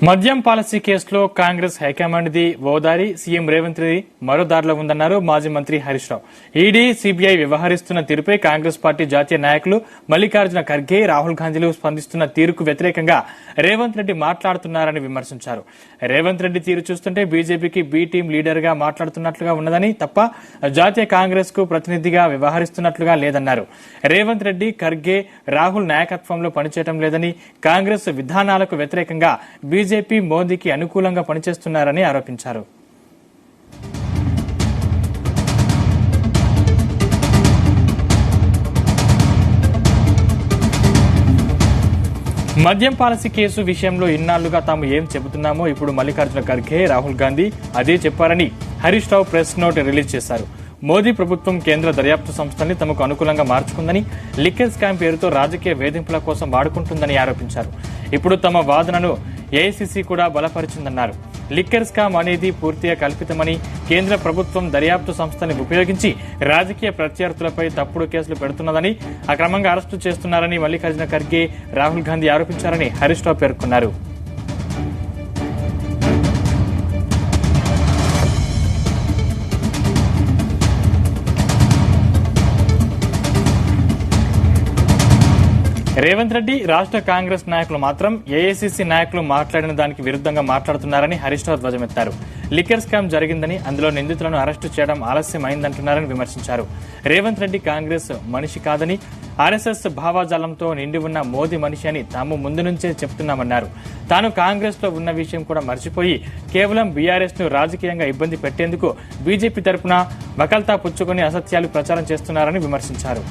మద్యం పాలసీ కేసులో కాంగ్రెస్ హైకమాండ్ది ఓ దారి, సీఎం రేవంత్ రెడ్డి మరో దారిలో ఉందన్నారు మాజీ మంత్రి హరీష్ రావు. ఈడీ, సీబీఐ వ్యవహరిస్తున్న తీరుపై కాంగ్రెస్ పార్టీ జాతీయ నాయకులు మల్లికార్జున ఖర్గే, రాహుల్ గాంధీలు స్పందిస్తున్న తీరుకు వ్యతిరేకంగా రేవంత్ రెడ్డి మాట్లాడుతున్నారని విమర్శించారు. రేవంత్ రెడ్డి తీరు చూస్తుంటే బీజేపీకి బి టీం లీడర్ గా మాట్లాడుతున్నట్లుగా ఉన్నదని తప్ప జాతీయ కాంగ్రెస్ కు ప్రతినిధిగా వ్యవహరిస్తున్నట్లుగా లేదన్నారు. రేవంత్ రెడ్డి, ఖర్గే, రాహుల్ నాయకత్వంలో పనిచేయడం లేదని, కాంగ్రెస్ విధానాలకు వ్యతిరేకంగా బీజేపీ మోదీకి అనుకూలంగా పనిచేస్తున్నారని ఆరోపించారు. మద్యం పాలసీ కేసు విషయంలో ఇన్నాళ్లుగా తాము ఏం చెబుతున్నామో ఇప్పుడు మల్లికార్జున ఖర్గే, రాహుల్ గాంధీ అదే చెప్పారని Harish Rao press note release చేశారు. మోదీ ప్రభుత్వం కేంద్ర దర్యాప్తు సంస్థని తమకు అనుకూలంగా మార్చుకుందని, లిక్కర్ స్కామ్ పేరుతో రాజకీయ వేధింపుల కోసం వాడుకుంటుందని ఆరోపించారు. ఇప్పుడు తమ వాదనను ఏఐసీసీ కూడా బలపరిచిందన్నారు. లిక్కర్ స్కామ్ అనేది పూర్తిగా కల్పితమని, కేంద్ర ప్రభుత్వం దర్యాప్తు సంస్థని ఉపయోగించి రాజకీయ ప్రత్యర్థులపై తప్పుడు కేసులు పెడుతున్నదని, అక్రమంగా అరెస్టు చేస్తున్నారని మల్లికార్జున ఖర్గే, రాహుల్ గాంధీ ఆరోపించారని హరీష్ రావు పేర్కొన్నారు. రేవంత్ రెడ్డి, రాష్ట్ర కాంగ్రెస్ నాయకులు మాత్రం ఏఐసీసీ నాయకులు మాట్లాడిన దానికి విరుద్ధంగా మాట్లాడుతున్నారని హరీష్ రావు ధ్వజమెత్తారు. లిక్కర్ స్కామ్ జరిగిందని, అందులో నిందితులను అరెస్టు చేయడం ఆలస్యం అయిందంటున్నారని విమర్శించారు. రేవంత్ రెడ్డి కాంగ్రెస్ మనిషి కాదని, ఆర్ఎస్ఎస్ భావాజాలంతో నిండి ఉన్న మోదీ మనిషి అని తాము ముందు నుంచే చెప్తున్నామన్నారు. తాను కాంగ్రెస్ లో ఉన్న విషయం కూడా మర్చిపోయి కేవలం బీఆర్ఎస్ ను రాజకీయంగా ఇబ్బంది పెట్టేందుకు బీజేపీ తరపున వకల్తా పుచ్చుకొని అసత్యాలు ప్రచారం చేస్తున్నారని విమర్శించారు.